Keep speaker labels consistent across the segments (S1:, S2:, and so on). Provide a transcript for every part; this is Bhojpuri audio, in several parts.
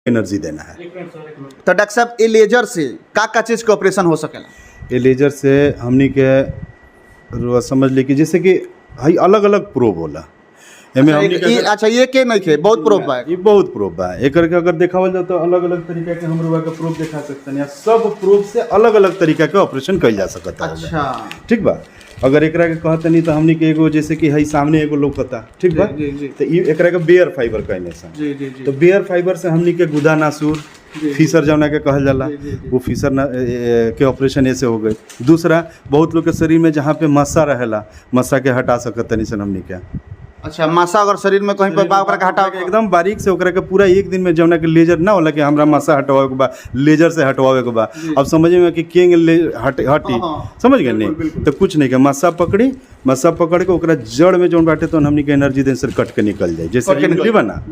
S1: एनर्जी देना है।
S2: तो डॉक्टर साहब ये लेजर से का चीज के ऑपरेशन हो सकेला?
S1: ये लेजर से हमनी के समझ ली कि जैसे कि हई अलग अलग प्रोब होला एमे हमनी के
S2: अच्छा ये के नहीं खे बहुत प्रोब बा,
S1: ये बहुत प्रोब बा। एकर के अगर देखावल जाए तो अलग अलग तरीका के हम लोग के प्रोब दिखा सकते हैं। सब प्रोब से अलग अलग तरीका के ऑपरेशन कइल जा सकता है।
S2: अच्छा
S1: ठीक बा। अगर एकरा के कहते नहीं तो हमनी के एगो जैसे कि हई सामने एगो लौकता, ठीक बा, तो एकरा के बेयर फाइबर कहने से।
S2: जी जी जी।
S1: तो बेयर फाइबर से हमनी के गुदा नासूर फीसर जौना के कहल जाला, वो फीसर के ऑपरेशन ऐसे हो गए। दूसरा, बहुत लोग के शरीर में जहाँ पे मस्सा रहेला, मस्सा के हटा सकत नहीं सन हमनी के।
S2: अच्छा मस्सा अगर शरीर में कहीं पर बा ओकरा के हटाओ
S1: एकदम बारीक से ओकरा के पूरा एक दिन में जौना के लेजर ना होला कि हमरा मस्सा हटवावे के बा, लेजर से हटवावे के बा। अब समझ में कि केंग हटी समझ गए नहीं तो कुछ नहीं के मस्सा पकड़ी, मस्सा पकड़ के ओकरा जड़ में जौन बाटे तो हमनी के एनर्जी देन से कट के निकल जाए। जैसे उंगली बना,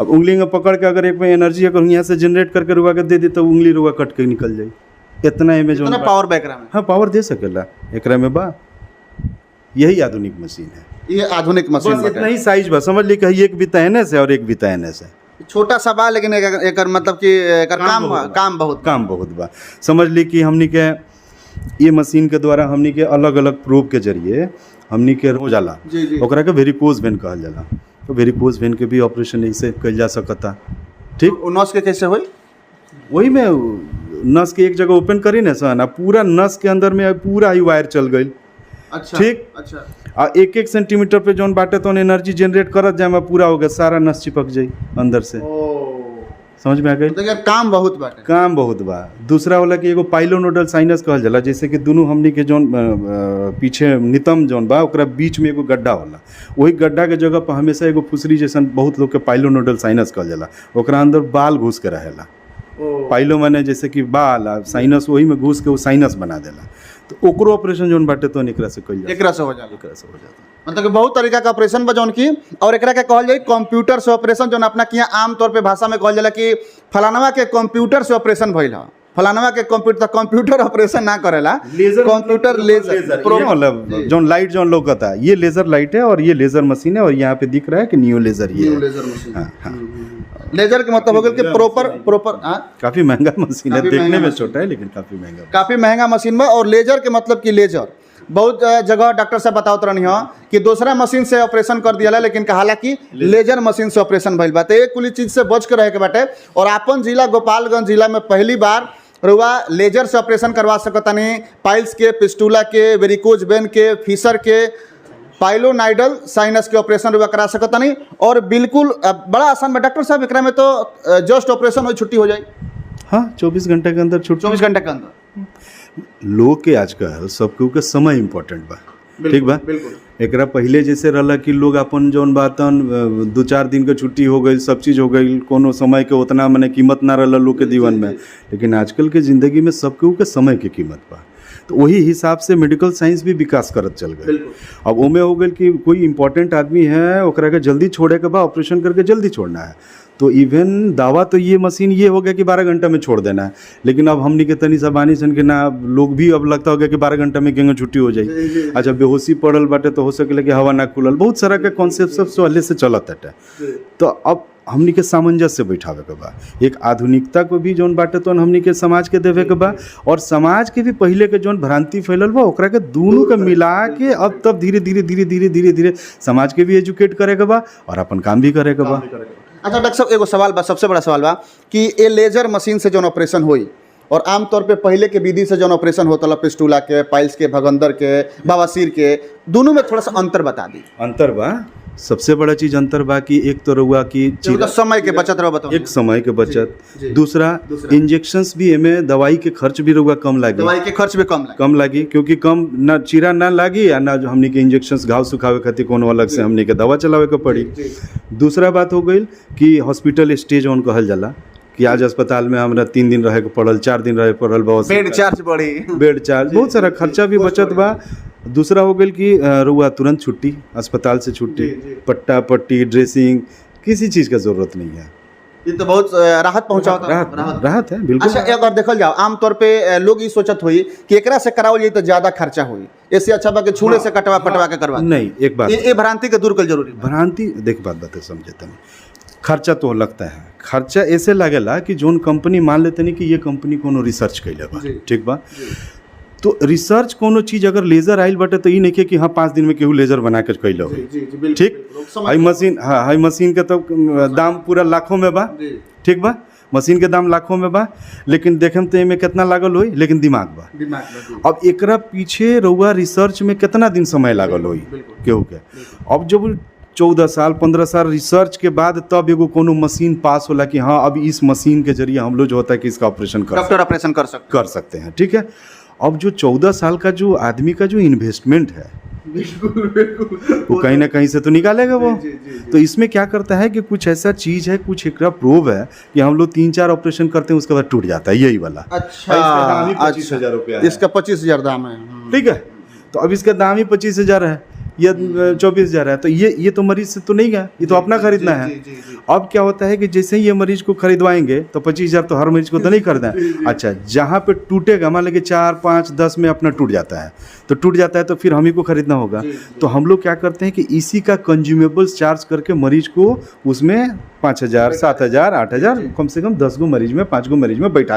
S1: अब उंगली में पकड़ के अगर एक में एनर्जी अगर यहाँ से जनरेट करके रुआ के दे दी तो उंगली रुआ कट के निकल जाए। इतना एमे जो
S2: पावर बैकरा में,
S1: हाँ पावर दे सकेला एकरा में बा। यही आधुनिक मशीन है,
S2: ये आधुनिक मशीन
S1: बस इतना ही साइज बा। समझ ली कहीं एक बिताने से और एक बिताने से
S2: छोटा सा बा, लेकिन एकर मतलब कि एकर काम बहुत
S1: बा। समझ ली कि हमनी के ये मशीन के द्वारा हमनी के अलग अलग प्रोब के जरिए हमनी के हो जाला, ओकरा के वेरिकोज वेन कहल जाला। तो वेरिकोज वेन के भी ऑपरेशन ऐसे कइल जा सकता। ठीक,
S2: नस के कैसे होई?
S1: वही में नस के एक जगह ओपन करी ना सन, पूरा नस के अंदर में पूरा ही वायर चल गई।
S2: अच्छा
S1: ठीक,
S2: अच्छा।
S1: आ एक एक सेंटीमीटर पे जौन बाटे तो एनर्जी जनरेट करत जाए पूरा हो गया, सारा नस चिपक जाई अंदर से। समझ में आ गई?
S2: तो काम बहुत बाटे,
S1: काम बहुत बा। दूसरा होला कि एगो पाइलोनोडल साइनस कहल जाला, जैसे कि दोनों हमनी के जौन पीछे नितम जौन बा ओकरा बीच में एगो गड्ढा होला, वही गड्ढा के जगह पर हमेशा एगो फुसरी जैसन बहुत लोग के पाइलोनोडल साइनस कहल जाला। ओकरा अंदर बाल घुस के रहेला। पाइलो माने जैसे कि बाल, आ साइनस वही में घुस के वो साइनस बना देला। तो ओकरो ऑपरेशन जौन बाटे तो एकरा से कइल जाला,
S2: एकरा से हो जाला,
S1: एकरा से हो जाता।
S2: मतलब कि बहुत तरीका का ऑपरेशन बा जौन की, और एकरा के कहल जाई कंप्यूटर से ऑपरेशन, जौन अपना किया आम तौर पे भाषा में कहल जाला कि फलानवा के कंप्यूटर से ऑपरेशन भइल ह। फलानवा के कंप्यूटर ऑपरेशन ना करेला, कंप्यूटर लेजर
S1: मतलब जौन लाइट जौन लौकता है ये लेजर लाइट है और ये लेजर मशीन है, और यहाँ पे दिख रहा है कि नियो लेजर ये है। हाँ, हाँ।
S2: लेजर के मतलब हो गया कि प्रॉपर
S1: काफी महंगा मशीन है, देखने में छोटा है लेकिन काफी महंगा
S2: मशीन में। और लेजर के मतलब कि लेजर बहुत जगह डॉक्टर साहब बतावत रहनी हो कि दूसरा मशीन से ऑपरेशन कर दिया, लेकिन कहाला कि लेजर मशीन से ऑपरेशन भइल बा। तो एक कुल चीज से बच के रहे के बाटे। और अपन जिला गोपालगंज जिला में पहली बार रुआ लेजर से ऑपरेशन करवा सकतानी, पाइल्स के, पिस्टूला के, वेरिकोज वेन के, फीसर के, पाइलोनाइडल साइनस के ऑपरेशन रुआ करा सकतानी। और बिल्कुल बड़ा आसान बा डॉक्टर साहब, एकरा में तो जस्ट ऑपरेशन हो छुट्टी हो जाए।
S1: हाँ 24 घंटे के अंदर छुट्टी।
S2: 24 घंटे के अंदर
S1: लोग के आजकल सबके के समय इम्पोर्टेंट बा। ठीक बा। एकरा पहले जैसे रहला कि लोग अपन जौन बातन 2-4 दिन के छुट्टी हो गई, सब चीज़ हो गई, कोनो समय के उतना मने कीमत ना रहला लोग के जीवन में। लेकिन आजकल के ज़िंदगी में सबके के समय के कीमत बा। तो वही हिसाब से मेडिकल साइंस भी विकास करत चल गए। अब ओमे हो गई कि कोई इंपॉर्टेंट आदमी है, ओकरा के जल्दी छोड़े के बाद ऑपरेशन करके जल्दी छोड़ना है। तो इवन दावा तो ये मशीन ये हो गया कि 12 घंटा में छोड़ देना है। लेकिन अब हमनी के तनी साबानी सन के ना लोग भी अब लगता हो गया कि 12 घंटा में केंगे छुट्टी हो जाए। अच्छा बेहोशी पड़ल बाटे तो हो सके कि हवा ना खुलल, बहुत सारा के कॉन्सेप्ट सब पहले से चलत है। तो अब हमनी के सामंजस्य बैठावे के बा, एक आधुनिकता को भी जौन बाटे तो हमनी के समाज के देवे के बा, और समाज के भी पहले के जौन भ्रांति फैलल बा ओकरा के दोनों के मिला के अब तब धीरे धीरे समाज के भी एजुकेट करे के बा और अपन काम भी करे के बा।
S2: अच्छा डॉक्टर साहब एगो सवाल बा, सबसे बड़ा सवाल बा कि ये लेजर मशीन से जौन ऑपरेशन होई और आमतौर पे पहले के विधि से जौन ऑपरेशन होता पिस्टूला के, पाइल्स के, भगंदर के, बवासीर के, दोनों में थोड़ा सा अंतर बता दी।
S1: अंतर बा, सबसे बड़ा चीज अंतर बा कि एक तो रहुआ कि
S2: समय के बचत रहो, बताओ
S1: एक समय के बचत। दूसरा इंजेक्शंस भी एमे दवाई के खर्च भी रहुआ कम लागी,
S2: दवाई के खर्च भी कम लागी
S1: क्योंकि कम ना चीरा ना लागी या ना जो हमनी के इंजेक्शंस घाव सुखावे खातिर कोनो अलग से हमनी के दवा चलावे के पड़ी। दूसरा बात हो गई कि हॉस्पिटल स्टेज ऑन कहल जाला कि आज अस्पताल में हमरा 3 दिन रहे के पड़ल, 4 दिन रहे पड़ल, बहुत
S2: बेड चार्ज बढ़ी,
S1: बेड चार्ज, बहुत सारा खर्चा भी बचत बा। दूसरा हो गई कि रुआ तुरंत छुट्टी, अस्पताल से छुट्टी, पट्टा पट्टी, ड्रेसिंग, किसी चीज़ का जरूरत नहीं है।
S2: ये तो बहुत राहत पहुंचाता है,
S1: राहत है बिल्कुल।
S2: अच्छा अगर देखल जाओ आमतौर पे लोग ये सोचत हुई कि एकरा से करावल जाए तो ज्यादा खर्चा हुई, इससे अच्छा बा कि छूले से कटवा के करवा।
S1: नहीं, एक बात
S2: ये भ्रांति के दूर कर जरूरी।
S1: भ्रांति देख बात समझे तनी खर्चा तो लगता है, खर्चा ऐसे लगेला कि जोन कंपनी मान लेते नहीं कि ये कंपनी कोनो रिसर्च कैले बा, ठीक बा। तो रिसर्च कोनो चीज अगर लेजर आइल बटे तो ये नहीं कि हाँ 5 दिन में केहू लेजर बना के कैले हो, ठीक। हाई मशीन, हाँ हाई मशीन के तो दाम पूरा लाखों में बा, ठीक बा, मशीन के दाम लाखों में बा, लेकिन देखें तो एमे कितना लागल होई, लेकिन दिमाग बा। अब एकरा पीछे रउआ रिसर्च में कितना दिन समय लागल होई केहू के। अब जब 14 साल 15 साल रिसर्च के बाद तब एगो कोनो मशीन पास होला कि हाँ अब इस मशीन के जरिए हम लोग जो होता है कि इसका ऑपरेशन
S2: डॉक्टर ऑपरेशन कर सकते
S1: हैं, ठीक है। अब जो 14 साल का जो आदमी का जो इन्वेस्टमेंट है वो कहीं ना कहीं से तो निकालेगा वो। तो इसमें क्या करता है कि कुछ ऐसा चीज है, कुछ एक प्रूव है कि हम लोग 3-4 ऑपरेशन करते हैं उसके बाद टूट जाता है, यही वाला।
S2: अच्छा,
S1: इसका दाम ही 25,000 रुपया है।
S2: इसका 25,000 दाम है,
S1: ठीक है। तो अब इसका दाम ही 25,000 है या 24,000 है, तो ये तो मरीज से तो नहीं गया, ये तो अपना खरीदना है। अब क्या होता है कि जैसे ही ये मरीज को खरीदवाएंगे तो 25,000 तो हर मरीज को तो नहीं खरीदना है। अच्छा, जहाँ पे टूटेगा मान लीजिए 4, 5, 10 में अपना टूट जाता है, तो टूट जाता है तो फिर हम ही को खरीदना होगा। तो हम लोग क्या करते हैं कि इसी का कंज्यूमेबल्स चार्ज करके मरीज को उसमें 5,000, 7,000, 8,000 कम से कम 10 गो मरीज में 5 गो मरीज में बैठा